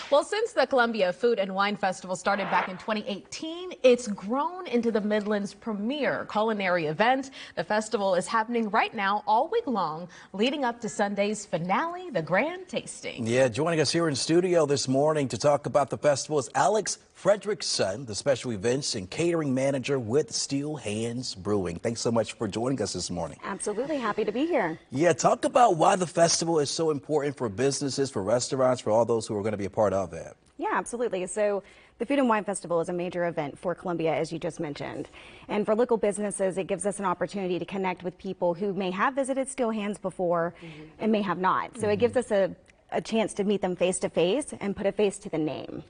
Well, since the Columbia Food and Wine Festival started back in 2018, it's grown into the Midland's premier culinary event. The festival is happening right now all week long, leading up to Sunday's finale, the Grand Tasting. Yeah, joining us here in studio this morning to talk about the festival is Alex Fredrickson, the special events and catering manager with Steel Hands Brewing. Thanks so much for joining us this morning. Absolutely happy to be here. Yeah, talk about why the festival is so important for businesses, for restaurants, for all those who are going to be a part of it. Yeah, absolutely. So the Food and Wine Festival is a major event for Columbia, as you just mentioned. And for local businesses, it gives us an opportunity to connect with people who may have visited Steel Hands before and may have not. So it gives us a chance to meet them face to face and put a face to the name.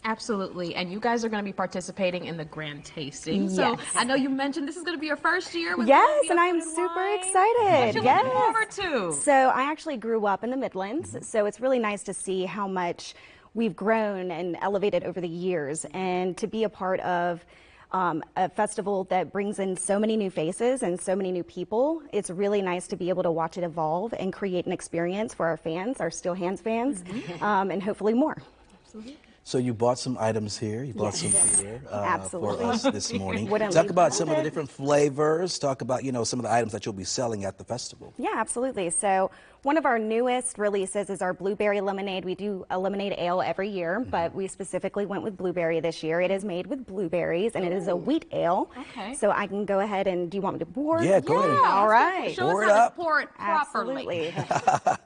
Absolutely. And you guys are going to be participating in the Grand Tasting. Yes. So I know you mentioned this is going to be your first year with Yes, Columbia and I'm Food and super Wine. excited. What you Yes. looking forward to? So I actually grew up in the Midlands, so it's really nice to see how much we've grown and elevated over the years, and to be a part of a festival that brings in so many new faces and so many new people. It's really nice to be able to watch it evolve and create an experience for our fans, our Steel Hands fans, and hopefully more. Absolutely. So you bought some items here. You bought some beer for Absolutely. us this morning. Wouldn't Talk leave about without some of the it. different flavors. Talk about, some of the items that you'll be selling at the festival. Yeah, absolutely. So one of our newest releases is our blueberry lemonade. We do a lemonade ale every year, but we specifically went with blueberry this year. It is made with blueberries, and it is a wheat ale. Okay. So I can go ahead and, do you want me to pour? Yeah, go ahead. All right. Show Pour us it how up. to pour it properly. Absolutely.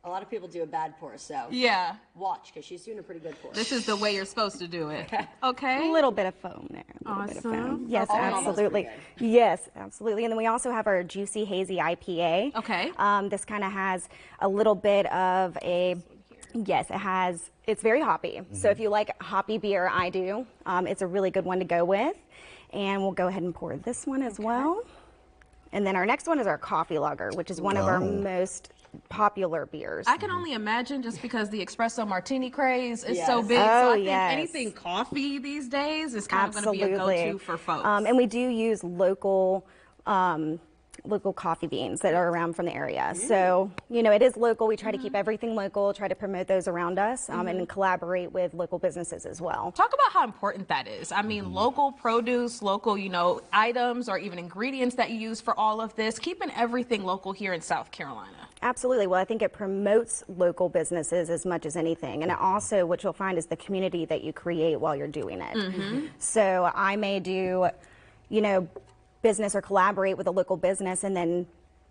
A lot of people do a bad pour, so Yeah. watch, because she's doing a pretty good pour. This is the way you're supposed to do it. Okay. A little bit of foam there. A little bit of foam. Awesome. Yes, Oh, almost absolutely. pretty Yes, absolutely. And then we also have our Juicy Hazy IPA. Okay. This kind of has a little bit of a, yes, it's very hoppy. So if you like hoppy beer, I do. It's a really good one to go with. And we'll go ahead and pour this one as well. And then our next one is our coffee lager, which is one of our most popular beers. I can only imagine, just because the espresso martini craze is so Yes. big. So Oh, I think yes. anything coffee these days is kind of going to be a go-to for folks. And we do use local coffee beans that are around from the area. So, it is local. We try to keep everything local, try to promote those around us, and collaborate with local businesses as well. Talk about how important that is. I mean, local produce, local, items or even ingredients that you use for all of this, keeping everything local here in South Carolina. Absolutely. Well, I think it promotes local businesses as much as anything. And it also, what you'll find is the community that you create while you're doing it. So I may do, business or collaborate with a local business, and then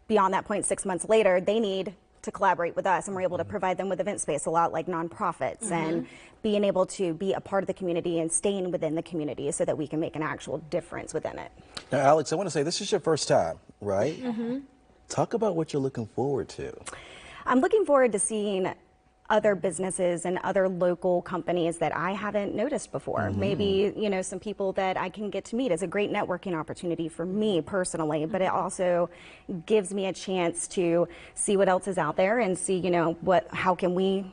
beyond that point, 6 months later, they need to collaborate with us, and we're able to provide them with event space, a lot like nonprofits, and being able to be a part of the community and staying within the community so that we can make an actual difference within it. Now, Alex, I want to say this is your first time, right? Talk about what you're looking forward to. I'm looking forward to seeing other businesses and other local companies that I haven't noticed before. Maybe, some people that I can get to meet. It's a great networking opportunity for me personally, but it also gives me a chance to see what else is out there and see, how can we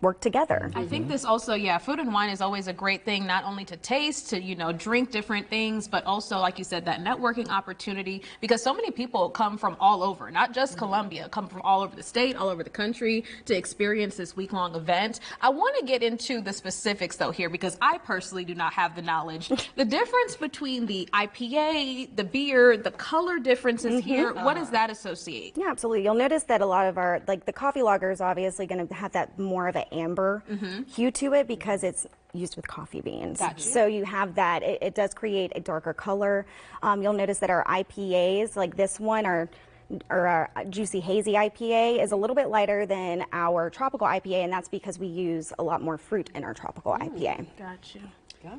work together. I think this also, food and wine is always a great thing, not only to taste, to, drink different things, but also, like you said, that networking opportunity, because so many people come from all over, not just Columbia, come from all over the state, all over the country to experience this week-long event. I want to get into the specifics, though, here, because I personally do not have the knowledge. The difference between the IPA, the beer, the color differences here, what does that associate? Yeah, absolutely. You'll notice that a lot of our, the coffee lager is obviously going to have that more of an amber hue to it because it's used with coffee beans. Gotcha. So you have that. It does create a darker color. You'll notice that our IPAs, like this one, or our Juicy Hazy IPA, is a little bit lighter than our tropical IPA, and that's because we use a lot more fruit in our tropical IPA. Gotcha.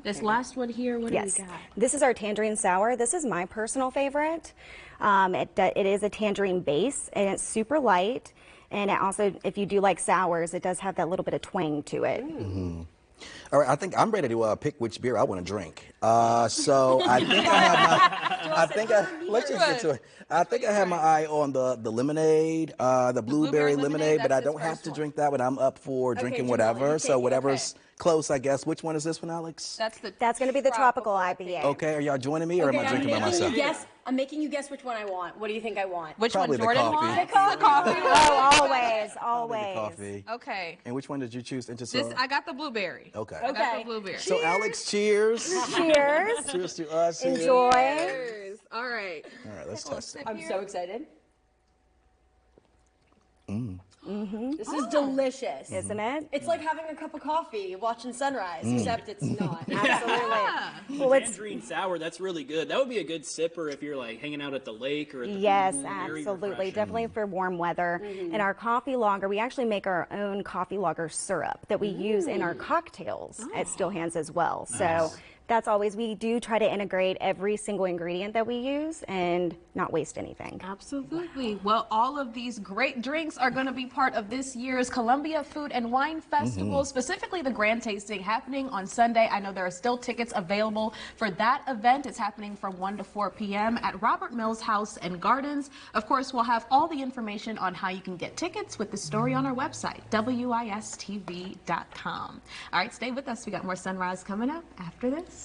This last one here, what do we got? This is our tangerine sour. This is my personal favorite. It is a tangerine base, and it's super light. And it also, if you do like sours, it does have that little bit of twang to it. All right, I think I'm ready to pick which beer I want to drink. So I think I have my, let's just get to it. I think I have my eye on the lemonade, the blueberry lemonade, but I don't have to drink that one. I'm up for drinking whatever. So whatever's close, I guess. Which one is this one, Alex? That's going to be the tropical IPA. Okay, are y'all joining me or am I drinking by myself? Yes, I'm making you guess which one I want. What do you think I want? Which Probably one the Jordan coffee. wants? The coffee. Oh, always, Probably always. the coffee. Okay. And which one did you choose? This I got the blueberry. Okay. I got Okay. the blueberry. So Alex, cheers. Cheers. Cheers to us. here. Enjoy. Cheers. All right. All right, let's test it. I'm so excited. Mm. This is delicious. Isn't it? It's like having a cup of coffee watching sunrise, except it's not. Absolutely. Well, it's Tangerine sour, that's really good. That would be a good sipper if you're like hanging out at the lake or at the yes, pool. Very absolutely. refreshing. Definitely for warm weather. And our coffee lager, we actually make our own coffee lager syrup that we use in our cocktails at Steel Hands as well. So that's always, we do try to integrate every single ingredient that we use and not waste anything. Absolutely. Well, all of these great drinks are going to be part of this year's Columbia Food and Wine Festival, specifically the grand tasting happening on Sunday. I know there are still tickets available for that event. It's happening from 1 to 4 p.m. at Robert Mills House and Gardens. Of course, we'll have all the information on how you can get tickets with the story on our website, wistv.com. All right, stay with us. We got more Sunrise coming up after this.